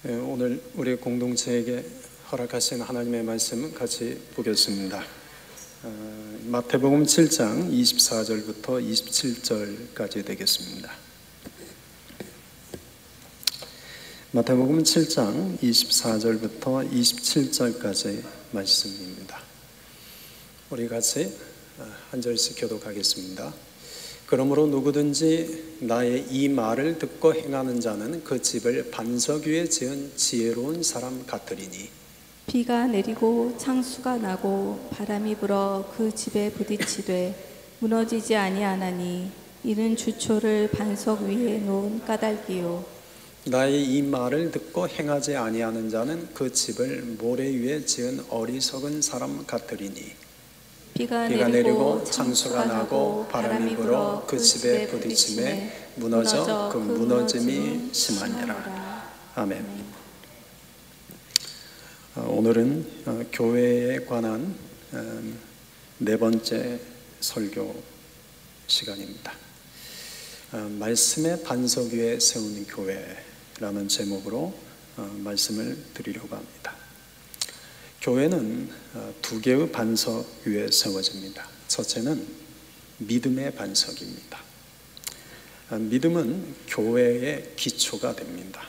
오늘 우리 공동체에게 허락하신 하나님의 말씀 같이 보겠습니다. 마태복음 7장 24절부터 27절까지 되겠습니다. 마태복음 7장 24절부터 27절까지 말씀입니다. 우리 같이 한 절씩 교독하겠습니다. 그러므로 누구든지 나의 이 말을 듣고 행하는 자는 그 집을 반석 위에 지은 지혜로운 사람 같으리니 비가 내리고 창수가 나고 바람이 불어 그 집에 부딪히되 무너지지 아니하나니 이는 주초를 반석 위에 놓은 까닭이요. 나의 이 말을 듣고 행하지 아니하는 자는 그 집을 모래 위에 지은 어리석은 사람 같으리니 비가 내리고 창수가 나고 바람이 불어 그 집에 부딪히매 무너져 그 무너짐이 심하니라. 아멘. 오늘은 교회에 관한 네 번째 설교 시간입니다. 말씀의 반석 위에 세우는 교회라는 제목으로 말씀을 드리려고 합니다. 교회는 두 개의 반석 위에 세워집니다. 첫째는 믿음의 반석입니다. 믿음은 교회의 기초가 됩니다.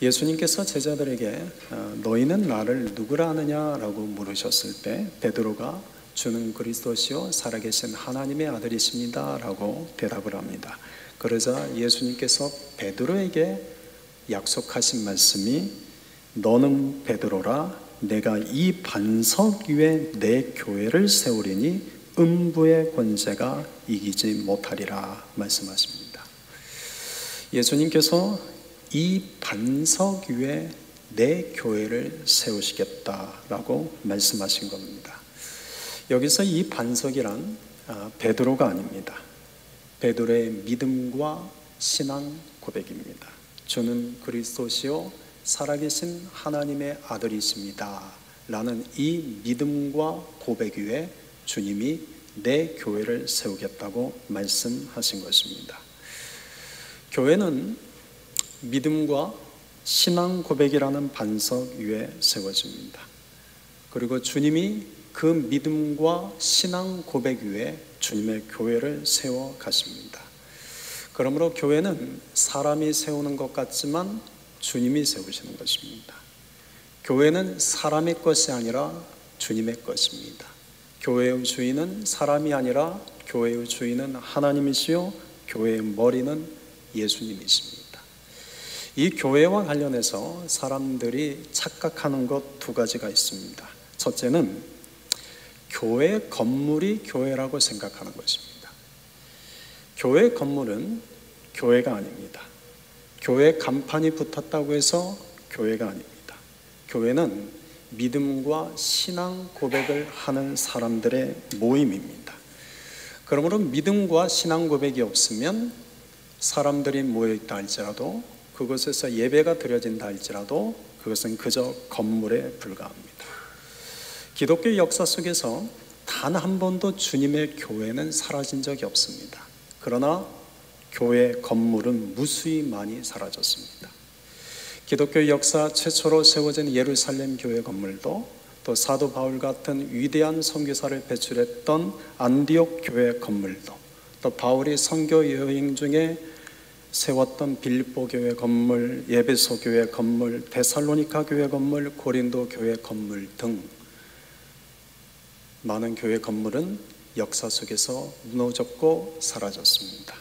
예수님께서 제자들에게 너희는 나를 누구라 하느냐라고 물으셨을 때 베드로가 주는 그리스도시요 살아계신 하나님의 아들이십니다 라고 대답을 합니다. 그러자 예수님께서 베드로에게 약속하신 말씀이 너는 베드로라 내가 이 반석 위에 내 교회를 세우리니 음부의 권세가 이기지 못하리라 말씀하십니다. 예수님께서 이 반석 위에 내 교회를 세우시겠다라고 말씀하신 겁니다. 여기서 이 반석이란 베드로가 아닙니다. 베드로의 믿음과 신앙 고백입니다. 주는 그리스도시요 살아계신 하나님의 아들이십니다 라는 이 믿음과 고백 위에 주님이 내 교회를 세우겠다고 말씀하신 것입니다. 교회는 믿음과 신앙 고백이라는 반석 위에 세워집니다. 그리고 주님이 그 믿음과 신앙 고백 위에 주님의 교회를 세워 가십니다. 그러므로 교회는 사람이 세우는 것 같지만 주님이 세우시는 것입니다. 교회는 사람의 것이 아니라 주님의 것입니다. 교회의 주인은 사람이 아니라 교회의 주인은 하나님이시요 교회의 머리는 예수님이십니다. 이 교회와 관련해서 사람들이 착각하는 것 두 가지가 있습니다. 첫째는 교회 건물이 교회라고 생각하는 것입니다. 교회 건물은 교회가 아닙니다. 교회 간판이 붙었다고 해서 교회가 아닙니다. 교회는 믿음과 신앙 고백을 하는 사람들의 모임입니다. 그러므로 믿음과 신앙 고백이 없으면 사람들이 모여있다 할지라도 그곳에서 예배가 드려진다 할지라도 그것은 그저 건물에 불과합니다. 기독교 역사 속에서 단 한 번도 주님의 교회는 사라진 적이 없습니다. 그러나 교회 건물은 무수히 많이 사라졌습니다. 기독교 역사 최초로 세워진 예루살렘 교회 건물도 또 사도 바울 같은 위대한 선교사를 배출했던 안디옥 교회 건물도 또 바울이 선교 여행 중에 세웠던 빌립보 교회 건물, 에베소 교회 건물, 데살로니가 교회 건물, 고린도 교회 건물 등 많은 교회 건물은 역사 속에서 무너졌고 사라졌습니다.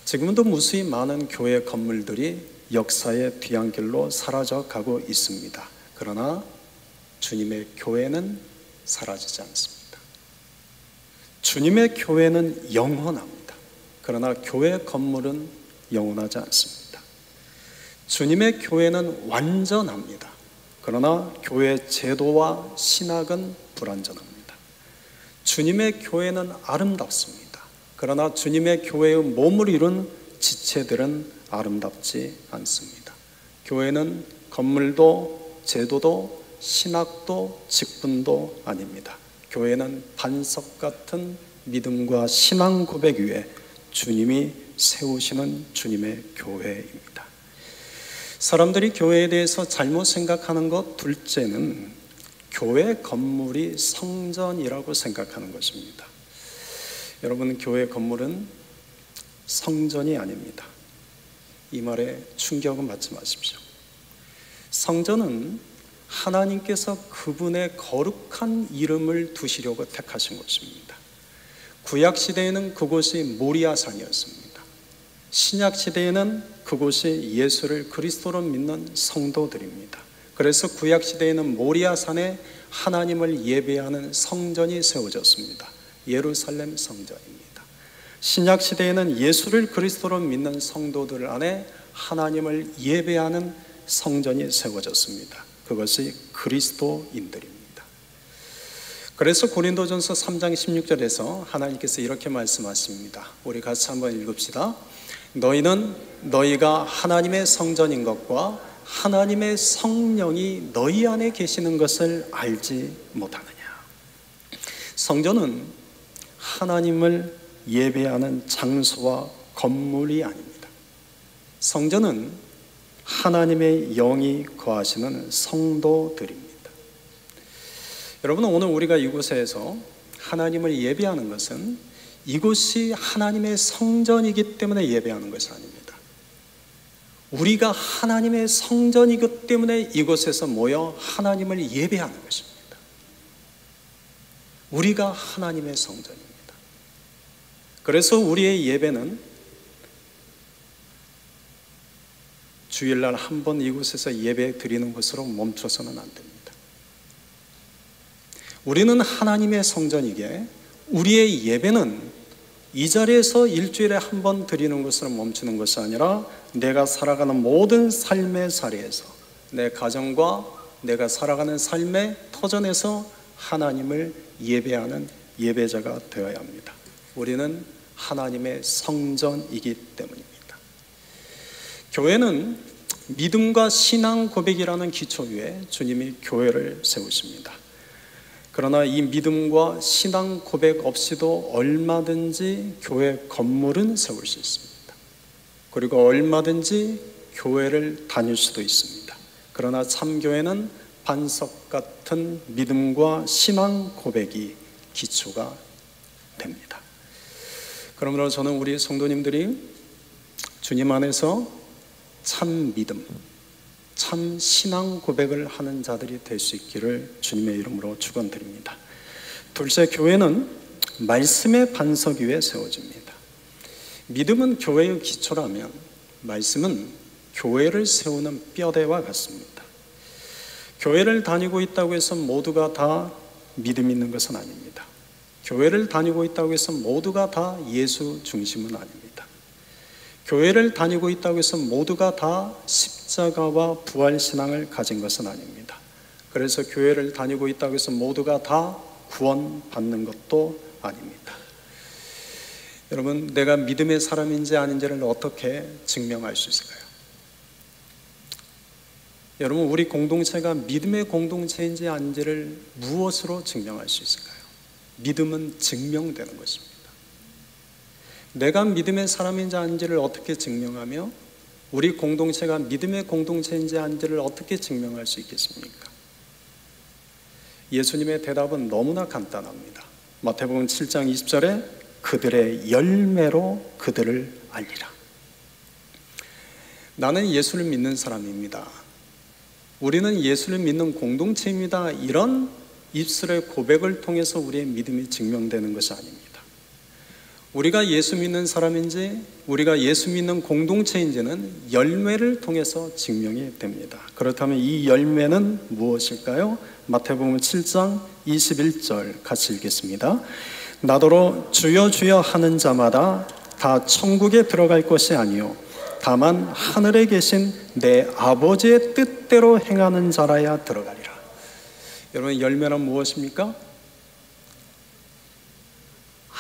지금도 무수히 많은 교회 건물들이 역사의 뒤안길로 사라져가고 있습니다. 그러나 주님의 교회는 사라지지 않습니다. 주님의 교회는 영원합니다. 그러나 교회 건물은 영원하지 않습니다. 주님의 교회는 완전합니다. 그러나 교회 제도와 신학은 불완전합니다. 주님의 교회는 아름답습니다. 그러나 주님의 교회의 몸을 이룬 지체들은 아름답지 않습니다. 교회는 건물도 제도도 신학도 직분도 아닙니다. 교회는 반석 같은 믿음과 신앙 고백 위에 주님이 세우시는 주님의 교회입니다. 사람들이 교회에 대해서 잘못 생각하는 것 둘째는 교회 건물이 성전이라고 생각하는 것입니다. 여러분, 교회 건물은 성전이 아닙니다. 이 말에 충격은 받지 마십시오. 성전은 하나님께서 그분의 거룩한 이름을 두시려고 택하신 것입니다. 구약시대에는 그곳이 모리아산이었습니다. 신약시대에는 그곳이 예수를 그리스도로 믿는 성도들입니다. 그래서 구약시대에는 모리아산에 하나님을 예배하는 성전이 세워졌습니다. 예루살렘 성전입니다. 신약시대에는 예수를 그리스도로 믿는 성도들 안에 하나님을 예배하는 성전이 세워졌습니다. 그것이 그리스도인들입니다. 그래서 고린도전서 3장 16절에서 하나님께서 이렇게 말씀하십니다. 우리 같이 한번 읽읍시다. 너희는 너희가 하나님의 성전인 것과 하나님의 성령이 너희 안에 계시는 것을 알지 못하느냐. 성전은 하나님을 예배하는 장소와 건물이 아닙니다. 성전은 하나님의 영이 거하시는 성도들입니다. 여러분, 오늘 우리가 이곳에서 하나님을 예배하는 것은 이곳이 하나님의 성전이기 때문에 예배하는 것이 아닙니다. 우리가 하나님의 성전이기 때문에 이곳에서 모여 하나님을 예배하는 것입니다. 우리가 하나님의 성전입니다. 그래서 우리의 예배는 주일날 한 번 이곳에서 예배 드리는 것으로 멈춰서는 안 됩니다. 우리는 하나님의 성전이기에 우리의 예배는 이 자리에서 일주일에 한 번 드리는 것으로 멈추는 것이 아니라 내가 살아가는 모든 삶의 자리에서 내 가정과 내가 살아가는 삶의 터전에서 하나님을 예배하는 예배자가 되어야 합니다. 우리는 하나님의 성전이기 때문입니다. 교회는 믿음과 신앙 고백이라는 기초 위에 주님이 교회를 세우십니다. 그러나 이 믿음과 신앙 고백 없이도 얼마든지 교회 건물은 세울 수 있습니다. 그리고 얼마든지 교회를 다닐 수도 있습니다. 그러나 참교회는 반석 같은 믿음과 신앙 고백이 기초가 됩니다. 그러므로 저는 우리 성도님들이 주님 안에서 참 믿음, 참 신앙 고백을 하는 자들이 될 수 있기를 주님의 이름으로 축원드립니다. 둘째, 교회는 말씀의 반석 위에 세워집니다. 믿음은 교회의 기초라면 말씀은 교회를 세우는 뼈대와 같습니다. 교회를 다니고 있다고 해서 모두가 다 믿음 있는 것은 아닙니다. 교회를 다니고 있다고 해서 모두가 다 예수 중심은 아닙니다. 교회를 다니고 있다고 해서 모두가 다 십자가와 부활신앙을 가진 것은 아닙니다. 그래서 교회를 다니고 있다고 해서 모두가 다 구원받는 것도 아닙니다. 여러분, 내가 믿음의 사람인지 아닌지를 어떻게 증명할 수 있을까요? 여러분, 우리 공동체가 믿음의 공동체인지 아닌지를 무엇으로 증명할 수 있을까요? 믿음은 증명되는 것입니다. 내가 믿음의 사람인지 아닌지를 어떻게 증명하며 우리 공동체가 믿음의 공동체인지 아닌지를 어떻게 증명할 수 있겠습니까? 예수님의 대답은 너무나 간단합니다. 마태복음 7장 20절에 그들의 열매로 그들을 알리라. 나는 예수를 믿는 사람입니다. 우리는 예수를 믿는 공동체입니다. 이런 입술의 고백을 통해서 우리의 믿음이 증명되는 것이 아닙니다. 우리가 예수 믿는 사람인지 우리가 예수 믿는 공동체인지는 열매를 통해서 증명이 됩니다. 그렇다면 이 열매는 무엇일까요? 마태복음 7장 21절 같이 읽겠습니다. 나더러 주여 주여 하는 자마다 다 천국에 들어갈 것이 아니요 다만 하늘에 계신 내 아버지의 뜻대로 행하는 자라야 들어가리라. 여러분, 열매는 무엇입니까?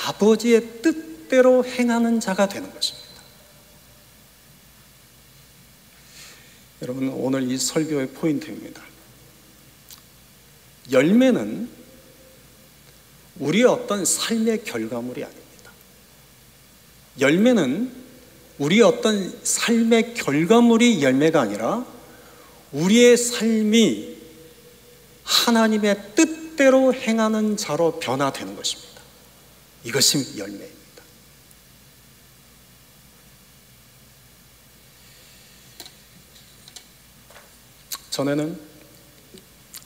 아버지의 뜻대로 행하는 자가 되는 것입니다. 여러분, 오늘 이 설교의 포인트입니다. 열매는 우리의 어떤 삶의 결과물이 아닙니다. 열매는 우리의 어떤 삶의 결과물이 열매가 아니라 우리의 삶이 하나님의 뜻대로 행하는 자로 변화되는 것입니다. 이것이 열매입니다. 전에는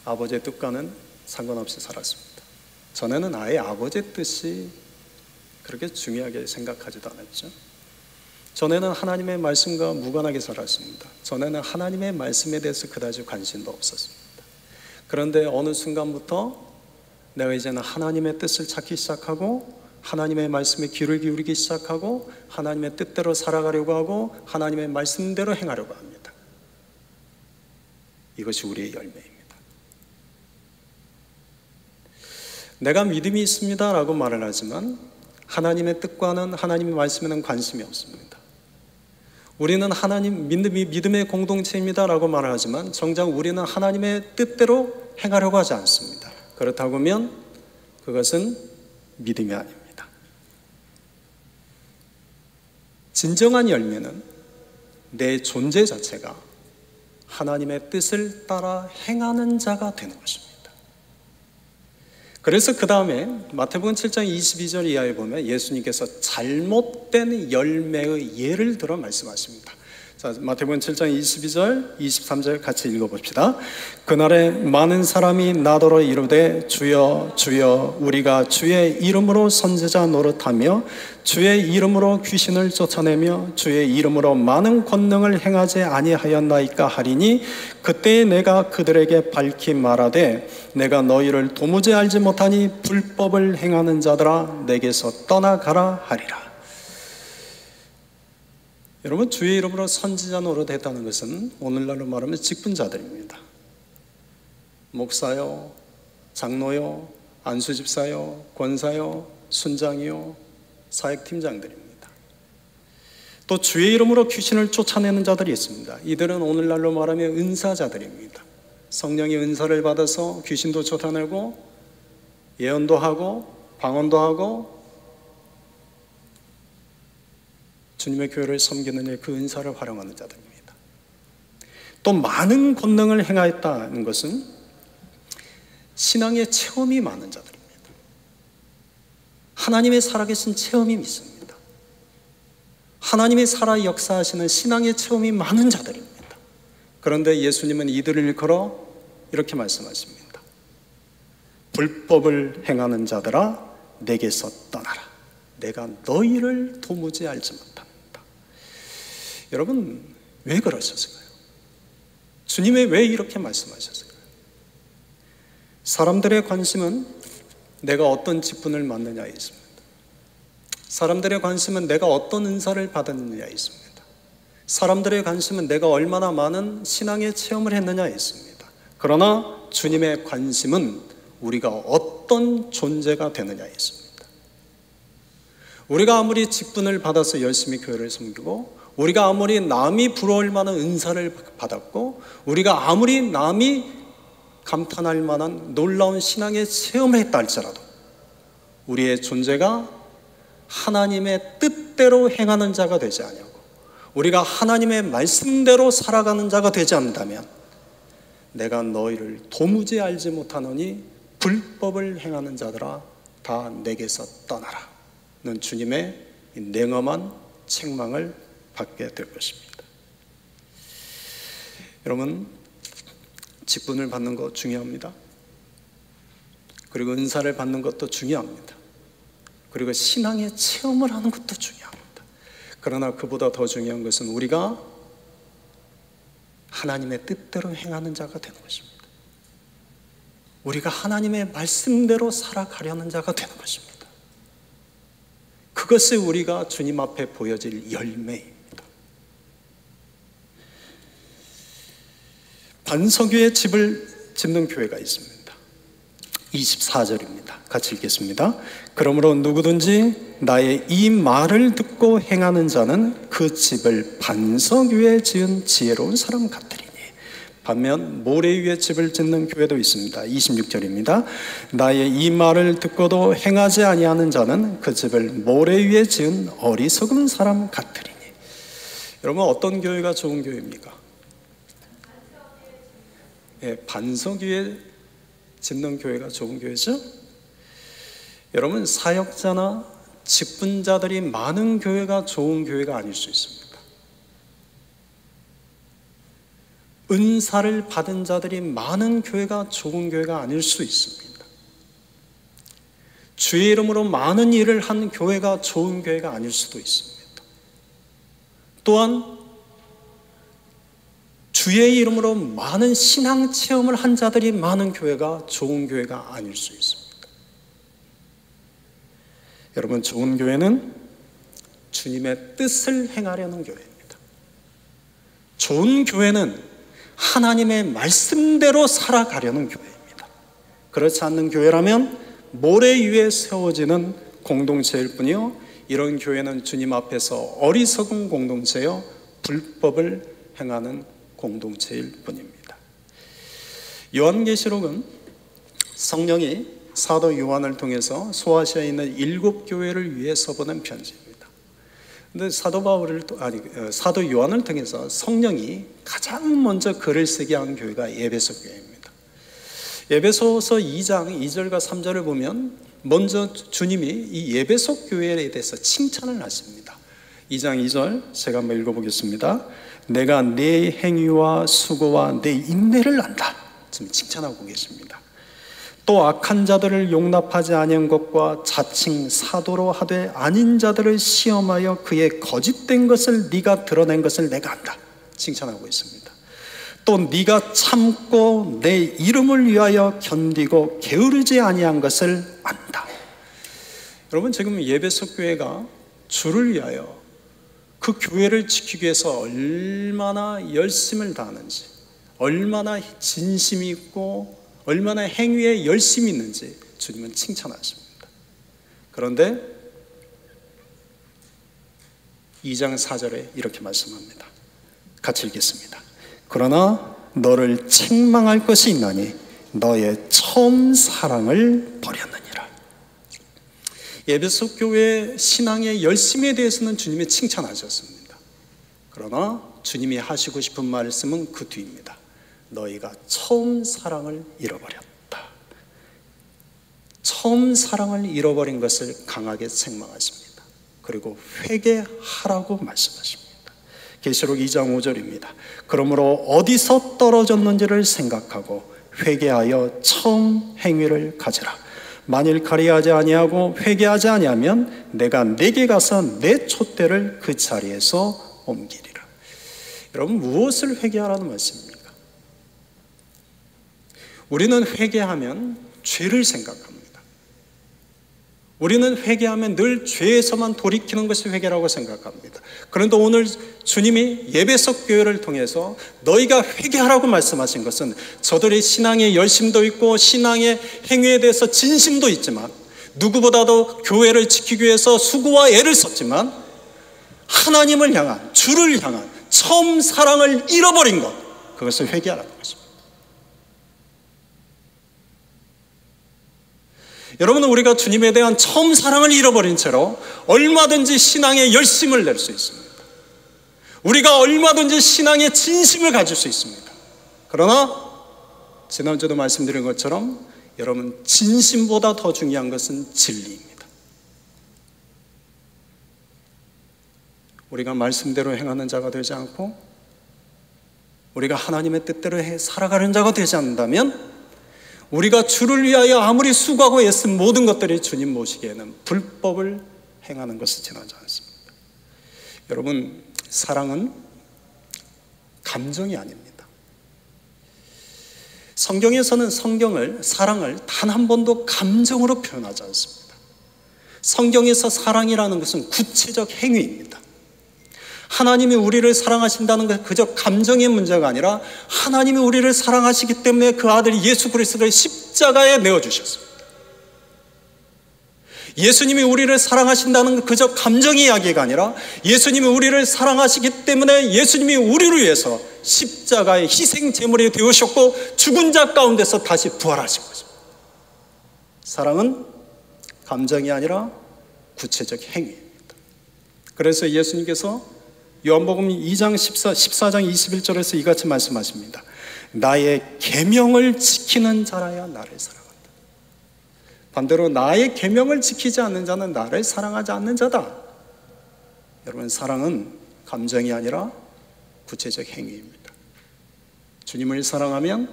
아버지의 뜻과는 상관없이 살았습니다. 전에는 아예 아버지의 뜻이 그렇게 중요하게 생각하지도 않았죠. 전에는 하나님의 말씀과 무관하게 살았습니다. 전에는 하나님의 말씀에 대해서 그다지 관심도 없었습니다. 그런데 어느 순간부터 내가 이제는 하나님의 뜻을 찾기 시작하고 하나님의 말씀에 귀를 기울이기 시작하고 하나님의 뜻대로 살아가려고 하고 하나님의 말씀대로 행하려고 합니다. 이것이 우리의 열매입니다. 내가 믿음이 있습니다 라고 말을 하지만 하나님의 뜻과는 하나님의 말씀에는 관심이 없습니다. 우리는 하나님 믿음의 공동체입니다 라고 말을 하지만 정작 우리는 하나님의 뜻대로 행하려고 하지 않습니다. 그렇다고 하면 그것은 믿음이 아닙니다. 진정한 열매는 내 존재 자체가 하나님의 뜻을 따라 행하는 자가 되는 것입니다. 그래서 그 다음에 마태복음 7장 22절 이하에 보면 예수님께서 잘못된 열매의 예를 들어 말씀하십니다. 자, 마태복음 7장 22절, 23절 같이 읽어봅시다. 그날에 많은 사람이 나더러 이르되 주여 주여 우리가 주의 이름으로 선지자 노릇하며 주의 이름으로 귀신을 쫓아내며 주의 이름으로 많은 권능을 행하지 아니하였나이까 하리니 그때에 내가 그들에게 밝히 말하되 내가 너희를 도무지 알지 못하니 불법을 행하는 자들아 내게서 떠나가라 하리라. 여러분, 주의 이름으로 선지자 노릇했다는 것은 오늘날로 말하면 직분자들입니다. 목사요, 장로요, 안수집사요, 권사요, 순장이요, 사역팀장들입니다. 또 주의 이름으로 귀신을 쫓아내는 자들이 있습니다. 이들은 오늘날로 말하면 은사자들입니다. 성령의 은사를 받아서 귀신도 쫓아내고 예언도 하고 방언도 하고 주님의 교회를 섬기는 일, 그 은사를 활용하는 자들입니다. 또 많은 권능을 행하였다는 것은 신앙의 체험이 많은 자들입니다. 하나님의 살아계신 체험이 있습니다. 하나님의 살아 역사하시는 신앙의 체험이 많은 자들입니다. 그런데 예수님은 이들을 일컬어 이렇게 말씀하십니다. 불법을 행하는 자들아 내게서 떠나라. 내가 너희를 도무지 알지 못한다. 여러분, 왜 그러셨을까요? 주님이 왜 이렇게 말씀하셨을까요? 사람들의 관심은 내가 어떤 직분을 맡느냐에 있습니다. 사람들의 관심은 내가 어떤 은사를 받았느냐에 있습니다. 사람들의 관심은 내가 얼마나 많은 신앙의 체험을 했느냐에 있습니다. 그러나 주님의 관심은 우리가 어떤 존재가 되느냐에 있습니다. 우리가 아무리 직분을 받아서 열심히 교회를 섬기고 우리가 아무리 남이 부러울 만한 은사를 받았고 우리가 아무리 남이 감탄할 만한 놀라운 신앙의 체험을 했다 할지라도 우리의 존재가 하나님의 뜻대로 행하는 자가 되지 아니하고 우리가 하나님의 말씀대로 살아가는 자가 되지 않는다면 내가 너희를 도무지 알지 못하노니 불법을 행하는 자들아 다 내게서 떠나라 는 주님의 냉엄한 책망을 받게 될 것입니다. 여러분, 직분을 받는 것 중요합니다. 그리고 은사를 받는 것도 중요합니다. 그리고 신앙의 체험을 하는 것도 중요합니다. 그러나 그보다 더 중요한 것은 우리가 하나님의 뜻대로 행하는 자가 되는 것입니다. 우리가 하나님의 말씀대로 살아가려는 자가 되는 것입니다. 그것이 우리가 주님 앞에 보여질 열매입니다. 반석위에 집을 짓는 교회가 있습니다. 24절입니다. 같이 읽겠습니다. 그러므로 누구든지 나의 이 말을 듣고 행하는 자는 그 집을 반석 위에 지은 지혜로운 사람 같으리니 반면 모래 위에 집을 짓는 교회도 있습니다. 26절입니다. 나의 이 말을 듣고도 행하지 아니하는 자는 그 집을 모래 위에 지은 어리석은 사람 같으리니. 여러분, 어떤 교회가 좋은 교회입니까? 반석 위에 짓는 교회가 좋은 교회죠? 여러분, 사역자나 직분자들이 많은 교회가 좋은 교회가 아닐 수 있습니다. 은사를 받은 자들이 많은 교회가 좋은 교회가 아닐 수 있습니다. 주의 이름으로 많은 일을 한 교회가 좋은 교회가 아닐 수도 있습니다. 또한 주의 이름으로 많은 신앙 체험을 한 자들이 많은 교회가 좋은 교회가 아닐 수 있습니다. 여러분, 좋은 교회는 주님의 뜻을 행하려는 교회입니다. 좋은 교회는 하나님의 말씀대로 살아가려는 교회입니다. 그렇지 않는 교회라면 모래 위에 세워지는 공동체일 뿐이요, 이런 교회는 주님 앞에서 어리석은 공동체요, 불법을 행하는 공동체일 뿐입니다. 요한계시록은 성령이 사도 요한을 통해서 소아시아에 있는 7교회를 위해서 보낸 편지입니다. 근데 사도 요한을 통해서 성령이 가장 먼저 글을 쓰게 한 교회가 에베소 교회입니다. 에베소서 2장 2절과 3절을 보면 먼저 주님이 이 에베소 교회에 대해서 칭찬을 하십니다. 2장 2절 제가 한번 읽어보겠습니다. 내가 네 행위와 수고와 네 인내를 안다. 지금 칭찬하고 계십니다. 또 악한 자들을 용납하지 아니한 것과 자칭 사도로 하되 아닌 자들을 시험하여 그의 거짓된 것을 네가 드러낸 것을 내가 안다. 칭찬하고 있습니다. 또 네가 참고 내 이름을 위하여 견디고 게으르지 아니한 것을 안다. 여러분, 지금 에베소 교회가 주를 위하여 그 교회를 지키기 위해서 얼마나 열심을 다하는지, 얼마나 진심이 있고 얼마나 행위에 열심이 있는지 주님은 칭찬하십니다. 그런데 2장 4절에 이렇게 말씀합니다. 같이 읽겠습니다. 그러나 너를 책망할 것이 있나니 너의 처음 사랑을 버렸느니라. 에베소 교회 신앙의 열심에 대해서는 주님이 칭찬하셨습니다. 그러나 주님이 하시고 싶은 말씀은 그 뒤입니다. 너희가 처음 사랑을 잃어버렸다. 처음 사랑을 잃어버린 것을 강하게 책망하십니다. 그리고 회개하라고 말씀하십니다. 계시록 2장 5절입니다. 그러므로 어디서 떨어졌는지를 생각하고 회개하여 처음 행위를 가지라. 만일 가리하지 아니하고 회개하지 아니하면 내가 네게 가서 내 촛대를 그 자리에서 옮기리라. 여러분, 무엇을 회개하라는 말씀입니까? 우리는 회개하면 죄를 생각합니다. 우리는 회개하면 늘 죄에서만 돌이키는 것이 회개라고 생각합니다. 그런데 오늘 주님이 에베소 교회를 통해서 너희가 회개하라고 말씀하신 것은 저들의 신앙의 열심도 있고 신앙의 행위에 대해서 진심도 있지만, 누구보다도 교회를 지키기 위해서 수고와 애를 썼지만 하나님을 향한, 주를 향한 처음 사랑을 잃어버린 것, 그것을 회개하라는 것입니다. 여러분은 우리가 주님에 대한 처음 사랑을 잃어버린 채로 얼마든지 신앙의 열심을 낼 수 있습니다. 우리가 얼마든지 신앙의 진심을 가질 수 있습니다. 그러나 지난주도 말씀드린 것처럼 여러분, 진심보다 더 중요한 것은 진리입니다. 우리가 말씀대로 행하는 자가 되지 않고 우리가 하나님의 뜻대로 살아가는 자가 되지 않는다면 우리가 주를 위하여 아무리 수고하고 애쓴 모든 것들이 주님 모시기에는 불법을 행하는 것을 지나지 않습니다. 여러분, 사랑은 감정이 아닙니다. 성경에서는 사랑을 단 한 번도 감정으로 표현하지 않습니다. 성경에서 사랑이라는 것은 구체적 행위입니다. 하나님이 우리를 사랑하신다는 것은 그저 감정의 문제가 아니라 하나님이 우리를 사랑하시기 때문에 그 아들 예수 그리스도를 십자가에 내어주셨습니다. 예수님이 우리를 사랑하신다는 건 그저 감정의 이야기가 아니라 예수님이 우리를 사랑하시기 때문에 예수님이 우리를 위해서 십자가의 희생 제물이 되으셨고 죽은 자 가운데서 다시 부활하신 것입니다. 사랑은 감정이 아니라 구체적 행위입니다. 그래서 예수님께서 요한복음 2장 14장 21절에서 이같이 말씀하십니다. 나의 계명을 지키는 자라야 나를 사랑한다. 반대로 나의 계명을 지키지 않는 자는 나를 사랑하지 않는 자다. 여러분, 사랑은 감정이 아니라 구체적 행위입니다. 주님을 사랑하면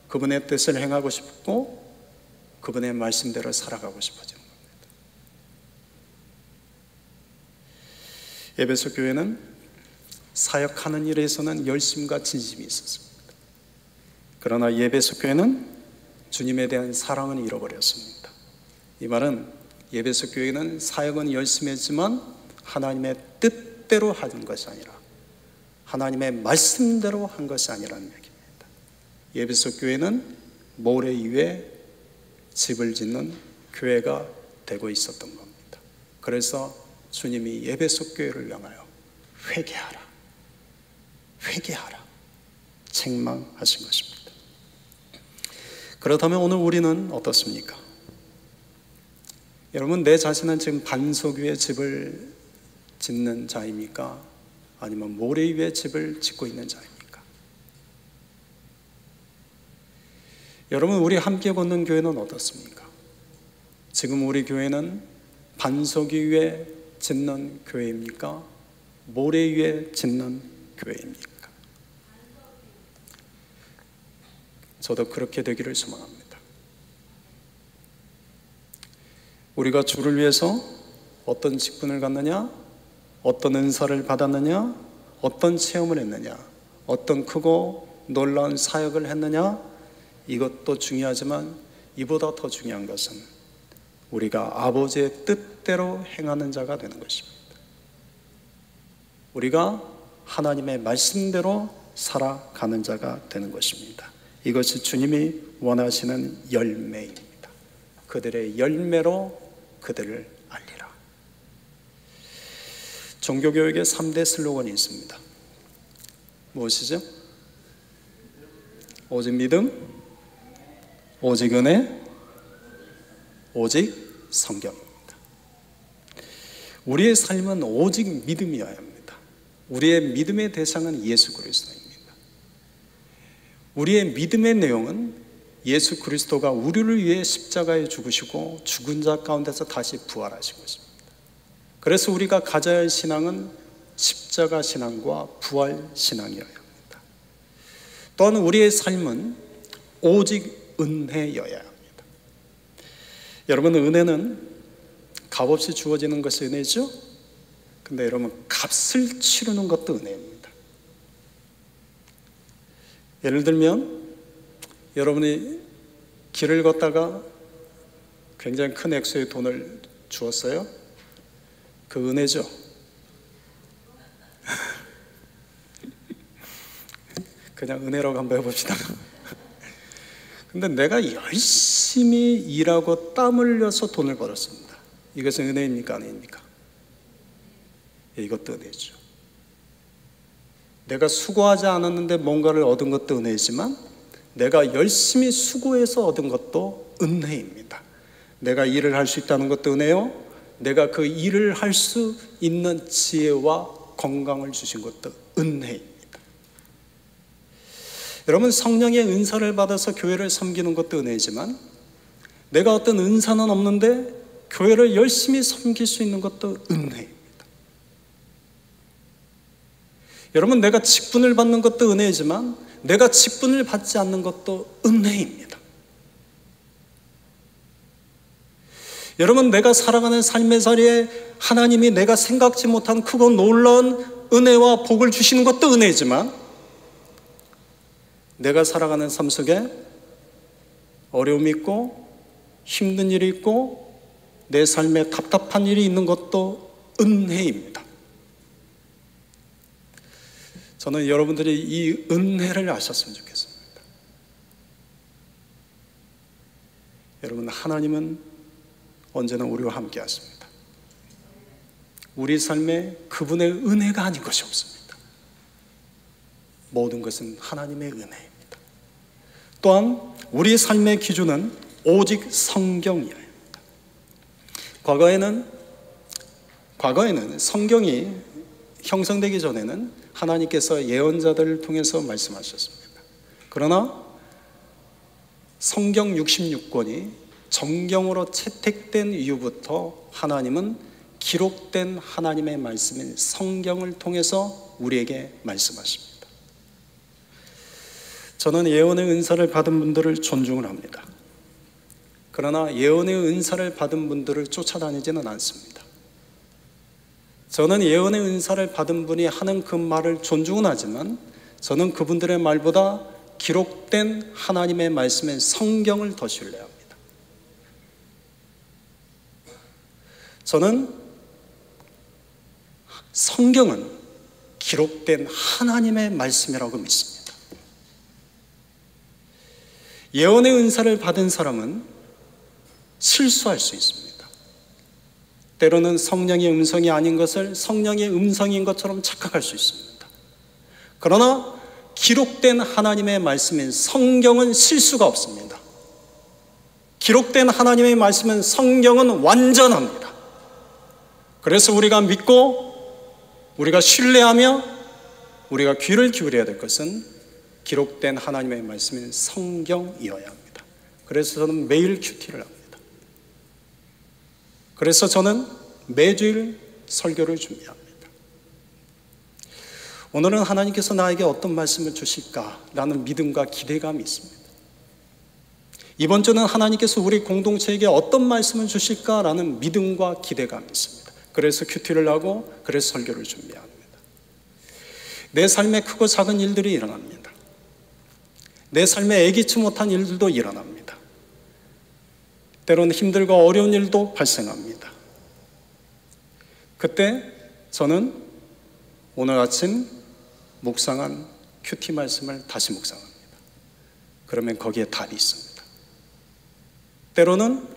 그분의 뜻을 행하고 싶고 그분의 말씀대로 살아가고 싶어지는 겁니다. 에베소 교회는 사역하는 일에서는 열심과 진심이 있었습니다. 그러나 에베소 교회는 주님에 대한 사랑은 잃어버렸습니다. 이 말은 에베소 교회는 사역은 열심히 했지만 하나님의 뜻대로 하는 것이 아니라 하나님의 말씀대로 한 것이 아니라는 얘기입니다. 에베소 교회는 모래 위에 집을 짓는 교회가 되고 있었던 겁니다. 그래서 주님이 에베소 교회를 향하여 회개하라, 회개하라 책망하신 것입니다. 그렇다면 오늘 우리는 어떻습니까? 여러분, 내 자신은 지금 반석 위에 집을 짓는 자입니까? 아니면 모래 위에 집을 짓고 있는 자입니까? 여러분, 우리 함께 걷는 교회는 어떻습니까? 지금 우리 교회는 반석 위에 짓는 교회입니까? 모래 위에 짓는 교회입니까? 저도 그렇게 되기를 소망합니다. 우리가 주를 위해서 어떤 직분을 갖느냐, 어떤 은사를 받았느냐, 어떤 체험을 했느냐, 어떤 크고 놀라운 사역을 했느냐, 이것도 중요하지만 이보다 더 중요한 것은 우리가 아버지의 뜻대로 행하는 자가 되는 것입니다. 우리가 하나님의 말씀대로 살아가는 자가 되는 것입니다. 이것이 주님이 원하시는 열매입니다. 그들의 열매로 그들을 알리라. 종교교육의 3대 슬로건이 있습니다. 무엇이죠? 오직 믿음, 오직 은혜, 오직 성경입니다. 우리의 삶은 오직 믿음이어야 합니다. 우리의 믿음의 대상은 예수 그리스도입니다. 우리의 믿음의 내용은 예수 그리스도가 우리를 위해 십자가에 죽으시고 죽은 자 가운데서 다시 부활하신 것입니다. 그래서 우리가 가져야 할 신앙은 십자가 신앙과 부활 신앙이어야 합니다. 또한 우리의 삶은 오직 은혜여야 합니다. 여러분, 은혜는 값없이 주어지는 것이 은혜죠? 근데 여러분, 값을 치르는 것도 은혜입니다. 예를 들면 여러분이 길을 걷다가 굉장히 큰 액수의 돈을 주었어요. 그 은혜죠. 그냥 은혜라고 한번 해봅시다. 근데 내가 열심히 일하고 땀 흘려서 돈을 벌었습니다. 이것은 은혜입니까? 아닙니까? 이것도 은혜죠. 내가 수고하지 않았는데 뭔가를 얻은 것도 은혜지만 내가 열심히 수고해서 얻은 것도 은혜입니다. 내가 일을 할 수 있다는 것도 은혜요, 내가 그 일을 할 수 있는 지혜와 건강을 주신 것도 은혜입니다. 여러분, 성령의 은사를 받아서 교회를 섬기는 것도 은혜지만 내가 어떤 은사는 없는데 교회를 열심히 섬길 수 있는 것도 은혜입니다. 여러분, 내가 직분을 받는 것도 은혜지만 내가 직분을 받지 않는 것도 은혜입니다. 여러분, 내가 살아가는 삶의 자리에 하나님이 내가 생각지 못한 크고 놀라운 은혜와 복을 주시는 것도 은혜지만 내가 살아가는 삶 속에 어려움이 있고 힘든 일이 있고 내 삶에 답답한 일이 있는 것도 은혜입니다. 저는 여러분들이 이 은혜를 아셨으면 좋겠습니다. 여러분, 하나님은 언제나 우리와 함께 하십니다. 우리 삶에 그분의 은혜가 아닌 것이 없습니다. 모든 것은 하나님의 은혜입니다. 또한 우리의 삶의 기준은 오직 성경이어야 합니다. 과거에는 성경이 형성되기 전에는 하나님께서 예언자들을 통해서 말씀하셨습니다. 그러나 성경 66권이 정경으로 채택된 이후부터 하나님은 기록된 하나님의 말씀인 성경을 통해서 우리에게 말씀하십니다. 저는 예언의 은사를 받은 분들을 존중을 합니다. 그러나 예언의 은사를 받은 분들을 쫓아다니지는 않습니다. 저는 예언의 은사를 받은 분이 하는 그 말을 존중은 하지만 저는 그분들의 말보다 기록된 하나님의 말씀인 성경을 더 신뢰합니다. 저는 성경은 기록된 하나님의 말씀이라고 믿습니다. 예언의 은사를 받은 사람은 실수할 수 있습니다. 때로는 성령의 음성이 아닌 것을 성령의 음성인 것처럼 착각할 수 있습니다. 그러나 기록된 하나님의 말씀인 성경은 실수가 없습니다. 기록된 하나님의 말씀은 성경은 완전합니다. 그래서 우리가 믿고 우리가 신뢰하며 우리가 귀를 기울여야 될 것은 기록된 하나님의 말씀인 성경이어야 합니다. 그래서 저는 매일 큐티를 합니다. 그래서 저는 매주일 설교를 준비합니다. 오늘은 하나님께서 나에게 어떤 말씀을 주실까라는 믿음과 기대감이 있습니다. 이번 주는 하나님께서 우리 공동체에게 어떤 말씀을 주실까라는 믿음과 기대감이 있습니다. 그래서 큐티를 하고 그래서 설교를 준비합니다. 내 삶에 크고 작은 일들이 일어납니다. 내 삶에 예기치 못한 일들도 일어납니다. 때로는 힘들고 어려운 일도 발생합니다. 그때 저는 오늘 아침 묵상한 큐티 말씀을 다시 묵상합니다. 그러면 거기에 답이 있습니다. 때로는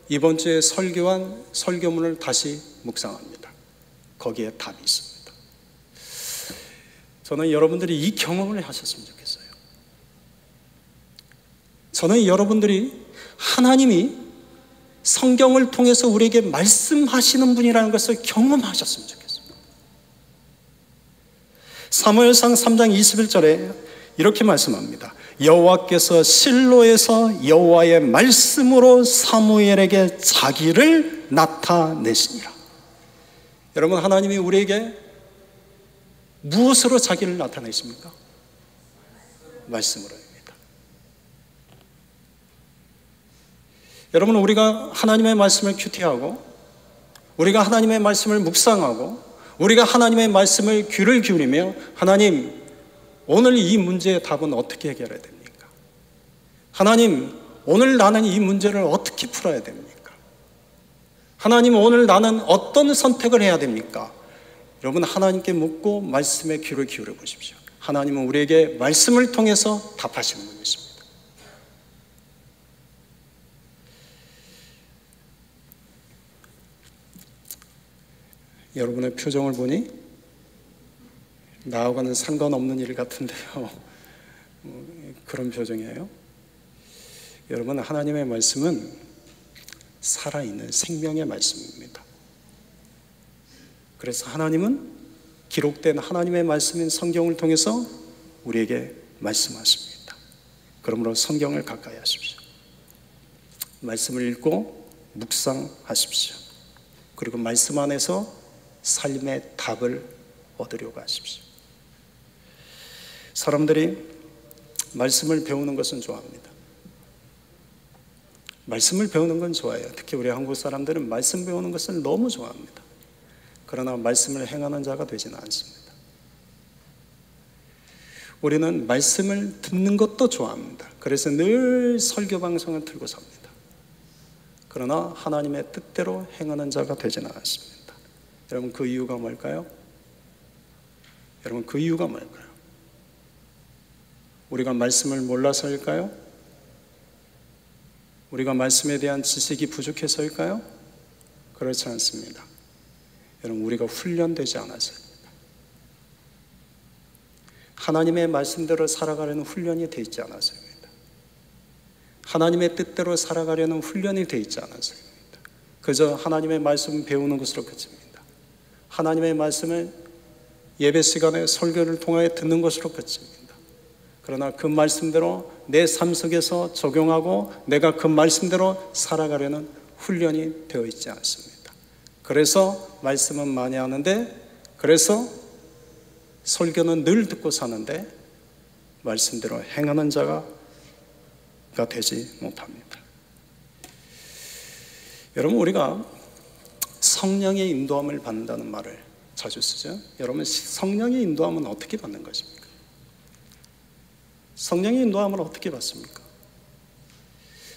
이번 주에 설교한 설교문을 다시 묵상합니다. 거기에 답이 있습니다. 저는 여러분들이 이 경험을 하셨으면 좋겠어요. 저는 여러분들이 하나님이 성경을 통해서 우리에게 말씀하시는 분이라는 것을 경험하셨으면 좋겠습니다. 사무엘상 3장 21절에 이렇게 말씀합니다. 여호와께서 실로에서 여호와의 말씀으로 사무엘에게 자기를 나타내시니라. 여러분, 하나님이 우리에게 무엇으로 자기를 나타내십니까? 말씀으로입니다. 여러분, 우리가 하나님의 말씀을 큐티하고 우리가 하나님의 말씀을 묵상하고 우리가 하나님의 말씀을 귀를 기울이며 하나님, 오늘 이 문제의 답은 어떻게 해결해야 됩니까? 하나님, 오늘 나는 이 문제를 어떻게 풀어야 됩니까? 하나님, 오늘 나는 어떤 선택을 해야 됩니까? 여러분, 하나님께 묻고 말씀에 귀를 기울여 보십시오. 하나님은 우리에게 말씀을 통해서 답하시는 분이십니다. 여러분의 표정을 보니 나하고는 상관없는 일 같은데요. 그런 표정이에요. 여러분, 하나님의 말씀은 살아있는 생명의 말씀입니다. 그래서 하나님은 기록된 하나님의 말씀인 성경을 통해서 우리에게 말씀하십니다. 그러므로 성경을 가까이 하십시오. 말씀을 읽고 묵상하십시오. 그리고 말씀 안에서 삶의 답을 얻으려고 하십시오. 사람들이 말씀을 배우는 것은 좋아합니다. 말씀을 배우는 건 좋아해요. 특히 우리 한국 사람들은 말씀 배우는 것을 너무 좋아합니다. 그러나 말씀을 행하는 자가 되지는 않습니다. 우리는 말씀을 듣는 것도 좋아합니다. 그래서 늘 설교 방송을 틀고 삽니다. 그러나 하나님의 뜻대로 행하는 자가 되지는 않습니다. 여러분, 그 이유가 뭘까요? 여러분, 그 이유가 뭘까요? 우리가 말씀을 몰라서일까요? 우리가 말씀에 대한 지식이 부족해서일까요? 그렇지 않습니다. 여러분, 우리가 훈련되지 않아서입니다. 하나님의 말씀대로 살아가려는 훈련이 되어 있지 않아서입니다. 하나님의 뜻대로 살아가려는 훈련이 되어 있지 않아서입니다. 그저 하나님의 말씀 배우는 것으로 그칩니다. 하나님의 말씀을 예배 시간에 설교를 통하여 듣는 것으로 그칩니다. 그러나 그 말씀대로 내 삶 속에서 적용하고 내가 그 말씀대로 살아가려는 훈련이 되어 있지 않습니다. 그래서 말씀은 많이 하는데, 그래서 설교는 늘 듣고 사는데 말씀대로 행하는 자가 되지 못합니다. 여러분, 우리가 성령의 인도함을 받는다는 말을 자주 쓰죠. 여러분, 성령의 인도함은 어떻게 받는 것입니까? 성령의 인도함을 어떻게 받습니까?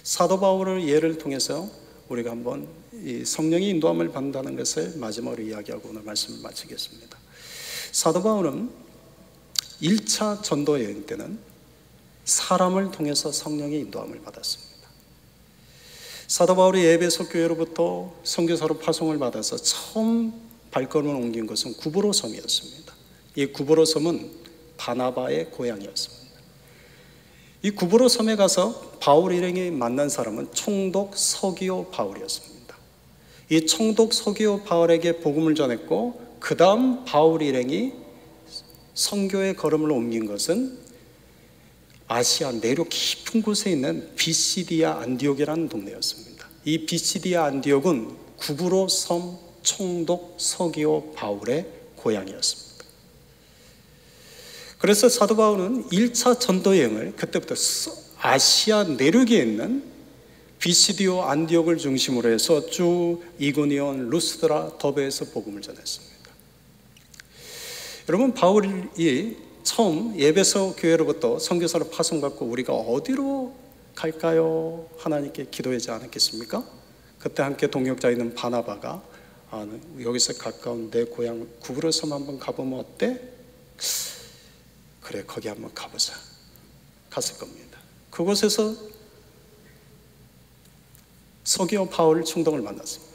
사도 바울의 예를 통해서 우리가 한번 이 성령의 인도함을 받는다는 것을 마지막으로 이야기하고 오늘 말씀을 마치겠습니다. 사도 바울은 1차 전도 여행 때는 사람을 통해서 성령의 인도함을 받았습니다. 사도 바울이 에베소 교회로부터 선교사로 파송을 받아서 처음 발걸음을 옮긴 것은 구브로 섬이었습니다. 이 구브로 섬은 바나바의 고향이었습니다. 이 구브로 섬에 가서 바울 일행이 만난 사람은 총독 서기오 바울이었습니다. 이 총독 서기오 바울에게 복음을 전했고, 그 다음 바울 일행이 선교의 걸음을 옮긴 것은 아시아 내륙 깊은 곳에 있는 비시디아 안디옥이라는 동네였습니다. 이 비시디아 안디옥은 구브로 섬 총독 서기오 바울의 고향이었습니다. 그래서 사도 바울은 1차 전도 여행을 그때부터 아시아 내륙에 있는 비시디오 안디옥을 중심으로 해서 쭉 이고니온, 루스드라, 더베에서 복음을 전했습니다. 여러분, 바울이 처음 에베소 교회로부터 선교사로 파송받고 우리가 어디로 갈까요? 하나님께 기도하지 않았겠습니까? 그때 함께 동역자 있는 바나바가 여기서 가까운 내 고향 구브로 섬 한번 가보면 어때? 그래, 거기 한번 가보자. 갔을 겁니다. 그곳에서 서기오 바울 총독을 만났습니다.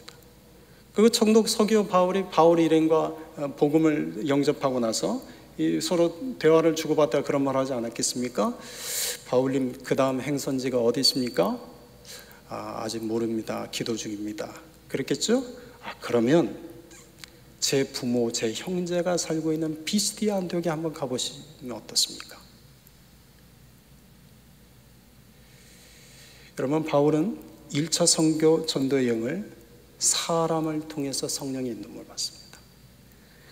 그 총독 서기오 바울이 바울 일행과 복음을 영접하고 나서 서로 대화를 주고받다가 그런 말 하지 않았겠습니까? 바울님, 그 다음 행선지가 어디 있습니까? 아직 모릅니다. 기도 중입니다. 그랬겠죠? 그러면 제 부모, 제 형제가 살고 있는 비시디아 안디옥에 한번 가보시면 어떻습니까? 여러분, 바울은 1차 선교 전도 여행을 사람을 통해서 성령의 인도함을 받습니다.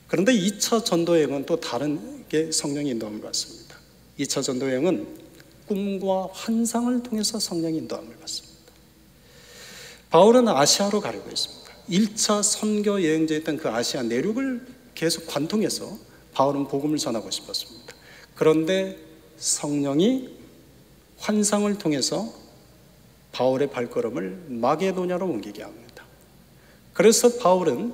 그런데 2차 전도 여행은 또 다른 게 성령의 인도함을 받습니다. 2차 전도 여행은 꿈과 환상을 통해서 성령의 인도함을 받습니다. 바울은 아시아로 가려고 했습니다. 1차 선교 여행지였던 그 아시아 내륙을 계속 관통해서 바울은 복음을 전하고 싶었습니다. 그런데 성령이 환상을 통해서 바울의 발걸음을 마게도냐로 옮기게 합니다. 그래서 바울은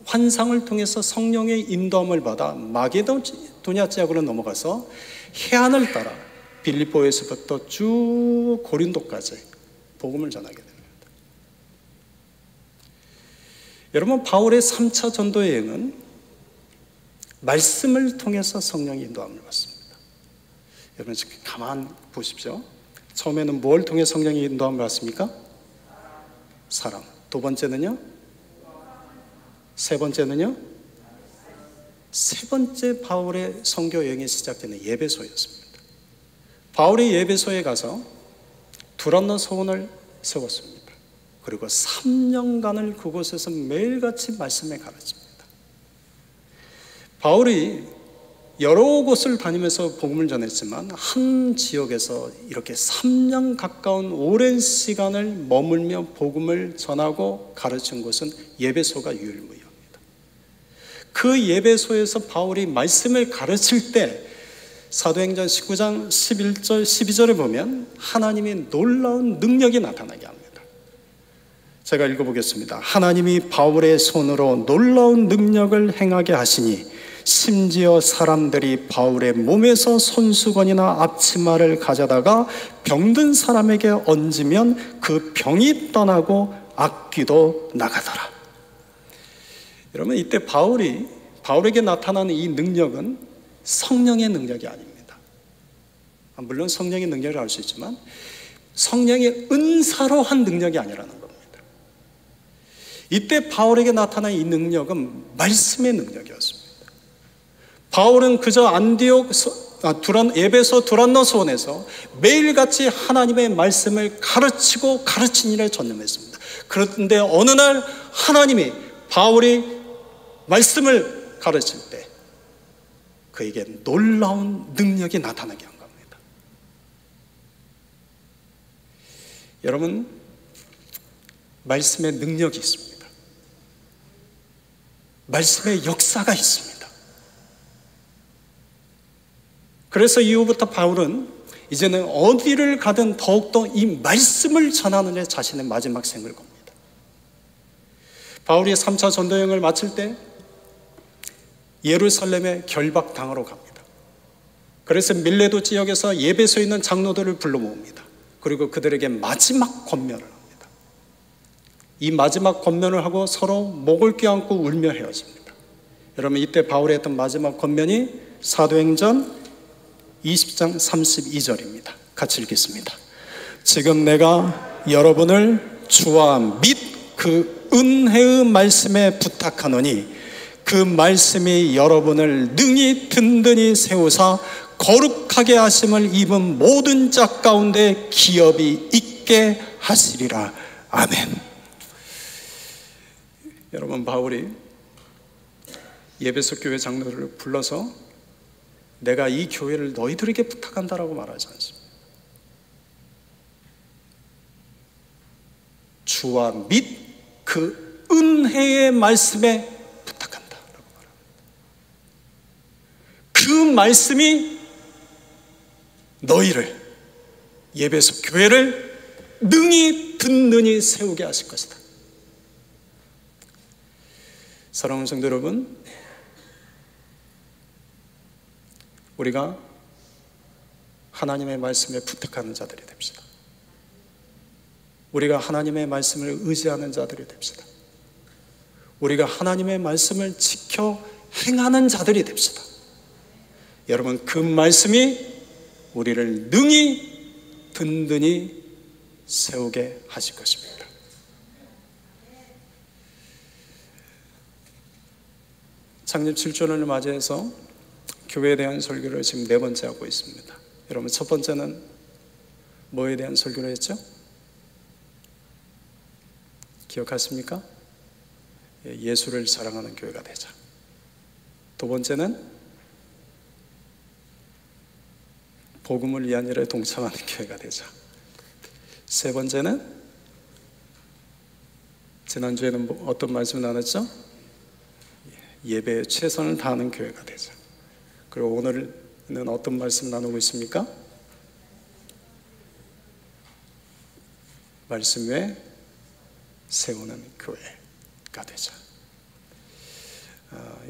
환상을 통해서 성령의 인도함을 받아 마게도냐 지역으로 넘어가서 해안을 따라 빌립보에서부터 쭉 고린도까지 복음을 전하게 됩니다. 여러분, 바울의 3차 전도 여행은 말씀을 통해서 성령의 인도함을 받습니다. 여러분, 지금 가만 보십시오. 처음에는 뭘 통해 성령의 인도함을 받습니까? 사람. 두 번째는요? 세 번째는요? 세 번째 바울의 선교 여행이 시작되는 예배소였습니다. 바울이 예배소에 가서 두란노 서원을 세웠습니다. 그리고 3년간을 그곳에서 매일같이 말씀을 가르칩니다. 바울이 여러 곳을 다니면서 복음을 전했지만 한 지역에서 이렇게 3년 가까운 오랜 시간을 머물며 복음을 전하고 가르친 곳은 예배소가 유일무이합니다. 그 예배소에서 바울이 말씀을 가르칠 때 사도행전 19장 11절 12절에 보면 하나님의 놀라운 능력이 나타나게 합니다. 제가 읽어보겠습니다. 하나님이 바울의 손으로 놀라운 능력을 행하게 하시니 심지어 사람들이 바울의 몸에서 손수건이나 앞치마를 가져다가 병든 사람에게 얹으면 그 병이 떠나고 악귀도 나가더라. 여러분, 이때 바울에게 나타나는 이 능력은 성령의 능력이 아닙니다. 물론 성령의 능력을 알 수 있지만 성령의 은사로 한 능력이 아니라는 겁니다. 이때 바울에게 나타난 이 능력은 말씀의 능력이었습니다. 바울은 그저 안디옥 에베소 두란노스원에서 매일같이 하나님의 말씀을 가르친 일에 전념했습니다. 그런데 어느 날 하나님이 바울이 말씀을 가르칠 때 그에게 놀라운 능력이 나타나게 한 겁니다. 여러분, 말씀의 능력이 있습니다. 말씀의 역사가 있습니다. 그래서 이후부터 바울은 이제는 어디를 가든 더욱더 이 말씀을 전하는 데 자신의 마지막 생을 겁니다. 바울이 3차 전도여행을 마칠 때 예루살렘에 결박당하러 갑니다. 그래서 밀레도 지역에서 예배소에 있는 장로들을 불러 모읍니다. 그리고 그들에게 마지막 권면을 합니다. 이 마지막 권면을 하고 서로 목을 껴안고 울며 헤어집니다. 여러분, 이때 바울이 했던 마지막 권면이 사도행전 20장 32절입니다. 같이 읽겠습니다. 지금 내가 여러분을 주와 및 그 은혜의 말씀에 부탁하노니 그 말씀이 여러분을 능히 든든히 세우사 거룩하게 하심을 입은 모든 자 가운데 기업이 있게 하시리라. 아멘. 여러분, 바울이 예배소 교회 장로들을 불러서 내가 이 교회를 너희들에게 부탁한다라고 말하지 않습니다. 주와 및 그 은혜의 말씀에 부탁한다라고 말합니다. 그 말씀이 너희를, 예배소 교회를 능히 든든히 세우게 하실 것이다. 사랑하는 성도 여러분, 우리가 하나님의 말씀에 부탁하는 자들이 됩시다. 우리가 하나님의 말씀을 의지하는 자들이 됩시다. 우리가 하나님의 말씀을 지켜 행하는 자들이 됩시다. 여러분, 그 말씀이 우리를 능히 든든히 세우게 하실 것입니다. 창립 7주년을 맞이해서 교회에 대한 설교를 지금 4번째 하고 있습니다. 여러분, 첫 번째는 뭐에 대한 설교를 했죠? 기억하십니까? 예수를 사랑하는 교회가 되자. 두 번째는 복음을 위한 일에 동참하는 교회가 되자. 세 번째는 지난주에는 어떤 말씀을 나눴죠? 예배에 최선을 다하는 교회가 되자. 그리고 오늘은 어떤 말씀 나누고 있습니까? 말씀 위에 세우는 교회가 되자.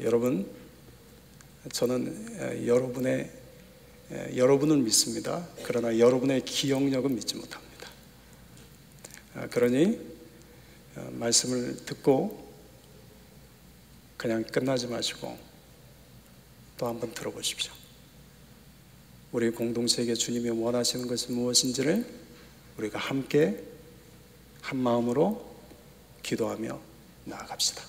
여러분, 저는 여러분을 믿습니다. 그러나 여러분의 기억력은 믿지 못합니다. 그러니 말씀을 듣고 그냥 끝나지 마시고 또 한번 들어보십시오. 우리 공동체에게 주님이 원하시는 것이 무엇인지를 우리가 함께 한 마음으로 기도하며 나아갑시다.